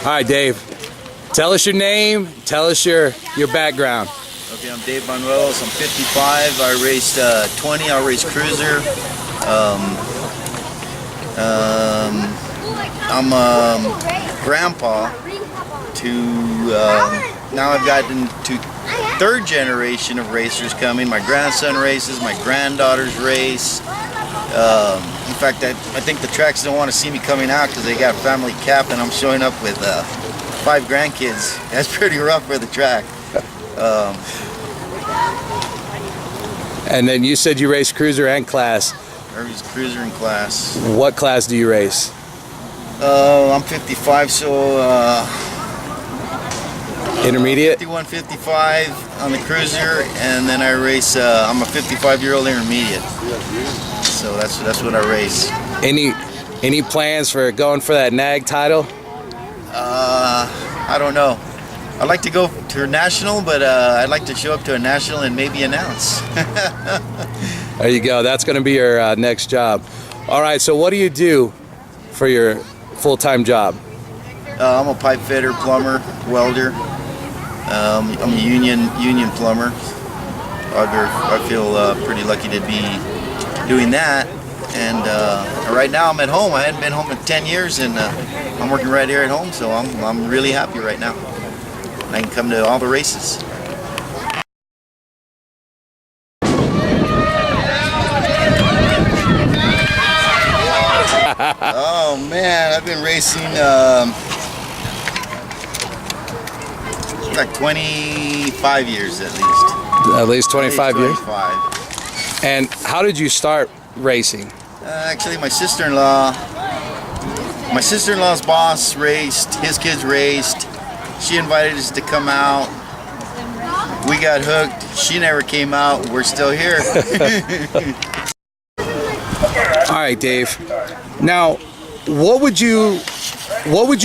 All right, Dave. Tell us your name. Tell us your background. Okay, I'm Dave Banuelos. I'm 55. I raced 20. I raced cruiser. I'm a grandpa to now I've gotten to third generation of racers coming. My grandson races. My granddaughters race. In fact, I think the tracks don't want to see me coming out because they got family cap, and I'm showing up with 5 grandkids. That's pretty rough for the track. And then you said you race cruiser and class. I race cruiser and class. What class do you race? I'm 55, so intermediate? 51, 55 on the cruiser, and then I race, I'm a 55-year-old intermediate. So that's what I race. Any plans for going for that NAG title? I don't know. I'd like to go to a national, but I'd like to show up to a national and maybe announce. There you go. That's going to be your next job. All right, so what do you do for your full-time job? I'm a pipe fitter, plumber, welder. I'm a union plumber. I feel pretty lucky to be doing that. And right now I'm at home. I hadn't been home in 10 years, and I'm working right here at home, so I'm really happy right now. I can come to all the races. Oh man, I've been racing like 25 years at least. At least 25 years? 25. And how did you start racing? Actually, my sister-in-law's boss raced, his kids raced. She invited us to come out. We got hooked. She never came out. We're still here. All right, Dave. Now, what would you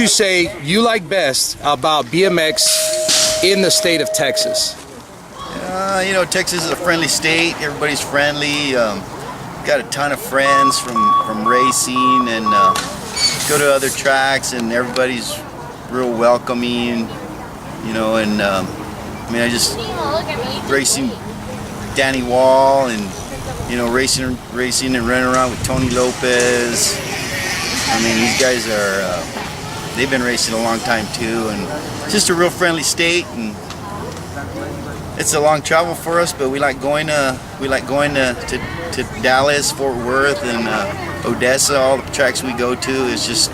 say you like best about BMX in the state of Texas? You know, Texas is a friendly state. Everybody's friendly. Got a ton of friends from racing, and go to other tracks, and everybody's real welcoming, you know. And I mean, I just racing Danny Wall, and you know, racing and running around with Tony Lopez. I mean, these guys are they've been racing a long time too, and it's just a real friendly state. And it's a long travel for us, but we like going to Dallas, Fort Worth, and Odessa. All the tracks we go to is just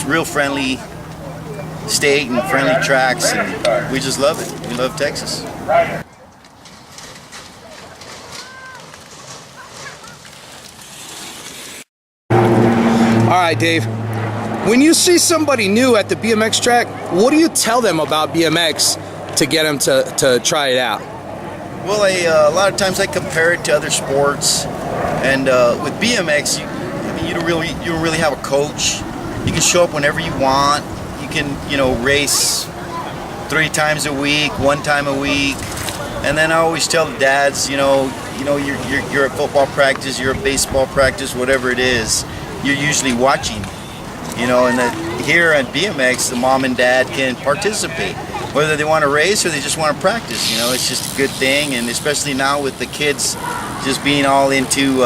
real friendly state and friendly tracks, and we just love it. We love Texas. All right, Dave. When you see somebody new at the BMX track, what do you tell them about BMX to get them to try it out? Well, a lot of times I compare it to other sports, and with BMX, you don't really have a coach. You can show up whenever you want. You can, you know, race 3 times a week, 1 time a week, and then I always tell the dads, you know, you're at football practice, you're at baseball practice, whatever it is, you're usually watching, you know, and that here at BMX, the mom and dad can participate. Whether they want to race or they just want to practice, you know, it's just a good thing. And especially now with the kids just being all into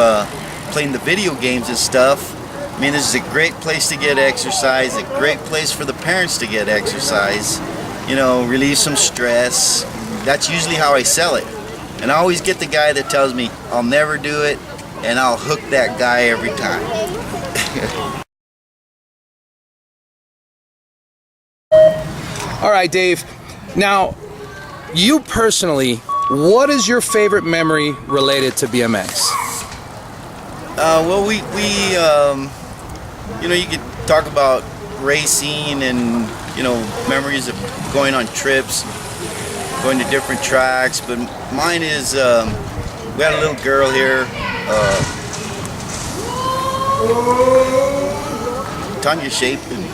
playing the video games and stuff, I mean, this is a great place to get exercise, a great place for the parents to get exercise, you know, relieve some stress. That's usually how I sell it. And I always get the guy that tells me, I'll never do it, and I'll hook that guy every time. All right, Dave. Now, you personally, what is your favorite memory related to BMX? Well, we you know, you could talk about racing and, you know, memories of going on trips, going to different tracks, but mine is, we had a little girl here, Tanya Shapin.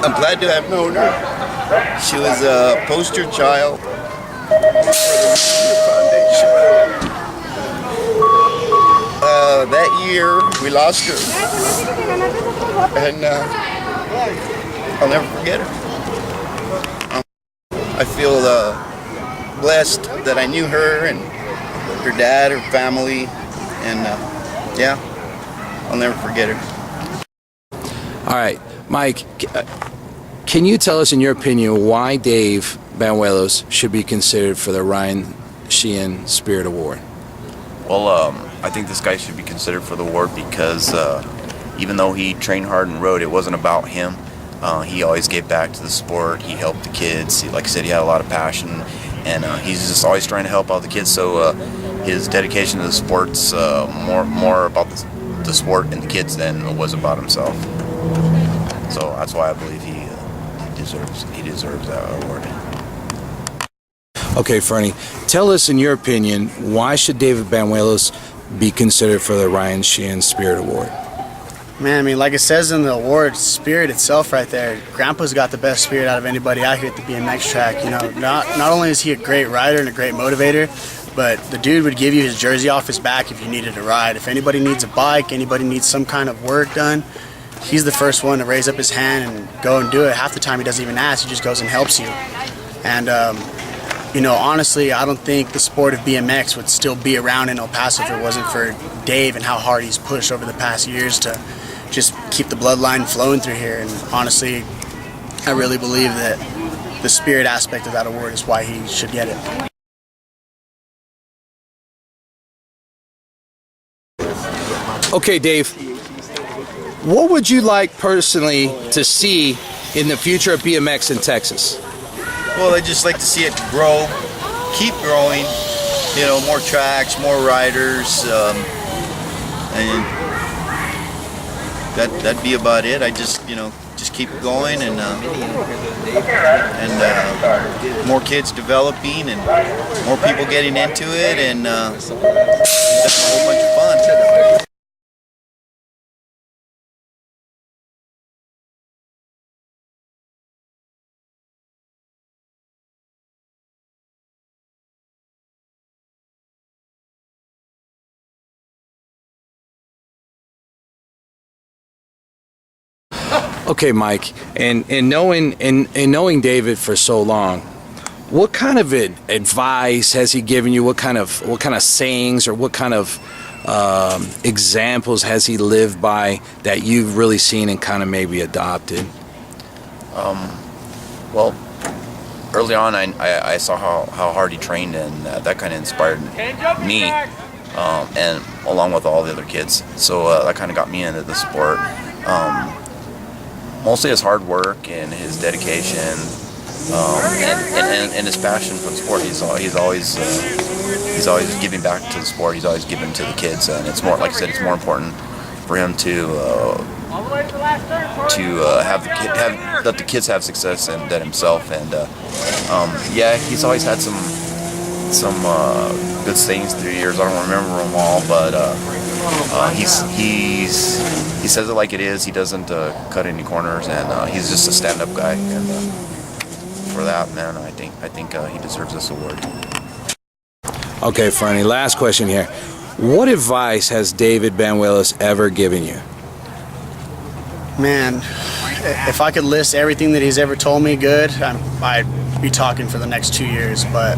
I'm glad to have known her. She was a poster child for the foundation. that year we lost her, and I'll never forget her. I feel blessed that I knew her and her dad, her family, and yeah, I'll never forget her. All right, Mike, can you tell us, in your opinion, why Dave Banuelos should be considered for the Ryan Sheehan Spirit Award? Well, I think this guy should be considered for the award because even though he trained hard and rode, it wasn't about him. He always gave back to the sport. He helped the kids. Like I said, he had a lot of passion, and he's just always trying to help out the kids. So his dedication to the sport's more about the sport and the kids than it was about himself. So that's why I believe he deserves that award. Okay, Fernie, tell us, in your opinion, why should David Banuelos be considered for the Ryan Sheehan Spirit Award? Man, I mean, like it says in the award, spirit itself right there, Grandpa's got the best spirit out of anybody out here at the BMX track. You know, not only is he a great rider and a great motivator, but the dude would give you his jersey off his back if you needed a ride. If anybody needs a bike, anybody needs some kind of work done, he's the first one to raise up his hand and go and do it. Half the time he doesn't even ask, he just goes and helps you. And you know, honestly, I don't think the sport of BMX would still be around in El Paso if it wasn't for Dave and how hard he's pushed over the past years to just keep the bloodline flowing through here. And honestly, I really believe that the spirit aspect of that award is why he should get it. Okay, Dave, what would you like personally to see in the future of BMX in Texas? Well, I just like to see it grow, keep growing, you know, more tracks, more riders, and that'd be about it. I just, you know, just keep going and more kids developing and more people getting into it, and that's a whole bunch of fun. Okay, Mike, and knowing David for so long, what kind of advice has he given you? What kind of sayings or what kind of examples has he lived by that you've really seen and kind of maybe adopted? Well, early on, I saw how hard he trained, and that kind of inspired me, and along with all the other kids. So that kind of got me into the sport. Mostly his hard work and his dedication, and his passion for the sport. He's always giving back to the sport. He's always giving to the kids, and it's more, like I said, it's more important for him to let the kids have success than himself. And yeah, he's always had some good sayings through the years. I don't remember them all, but he says it like it is. He doesn't cut any corners, and he's just a stand-up guy. And for that, man, I think he deserves this award. Okay, Fernie, last question here. What advice has David Banuelos ever given you? Man, if I could list everything that he's ever told me good, I'd be talking for the next 2 years. But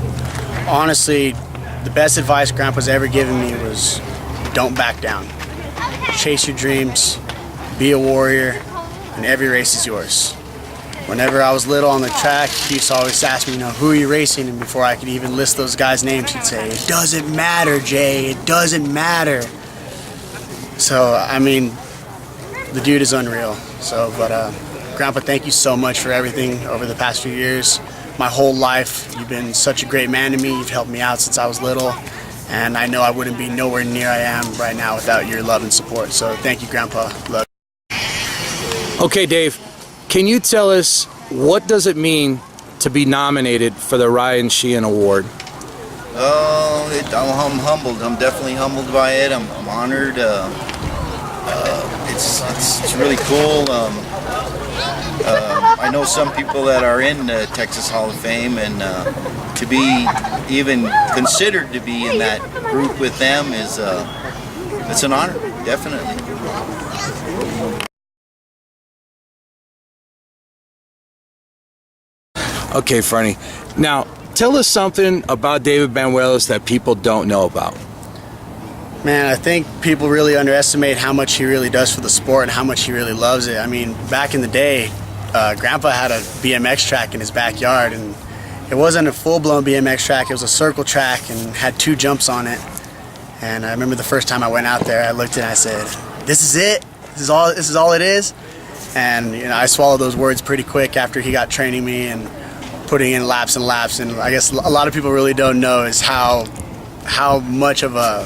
honestly, the best advice Grandpa's ever given me was don't back down. Chase your dreams, be a warrior, and every race is yours. Whenever I was little on the track, he used to always ask me, you know, who are you racing? And before I could even list those guys' names, he'd say, it doesn't matter, Jay, it doesn't matter. So, I mean, the dude is unreal. So, but Grandpa, thank you so much for everything over the past few years. My whole life, you've been such a great man to me. You've helped me out since I was little. And I know I wouldn't be nowhere near I am right now without your love and support. So thank you, Grandpa. Love. Okay, Dave, can you tell us what does it mean to be nominated for the Ryan Sheehan Award? Oh, I'm humbled. I'm definitely humbled by it. I'm honored. It's really cool. I know some people that are in the Texas Hall of Fame, and to be even considered to be in that group with them is It's an honor, definitely. Okay, Fernie. Now, tell us something about David Banuelos that people don't know about. Man, I think people really underestimate how much he really does for the sport and how much he really loves it. I mean, back in the day, Grandpa had a BMX track in his backyard, and it wasn't a full-blown BMX track. It was a circle track and had 2 jumps on it. And I remember the first time I went out there, I looked and I said, "This is it. This is all it is." And I swallowed those words pretty quick after he got training me and putting in laps and laps. And I guess a lot of people really don't know is how much of a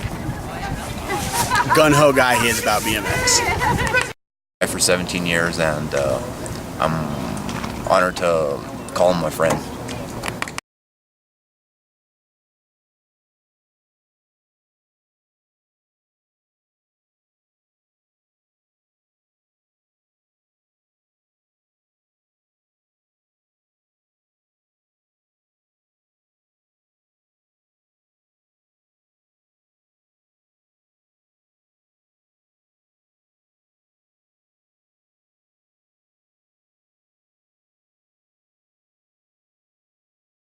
gun-ho guy he is about BMX. For 17 years, and I'm honored to call him my friend.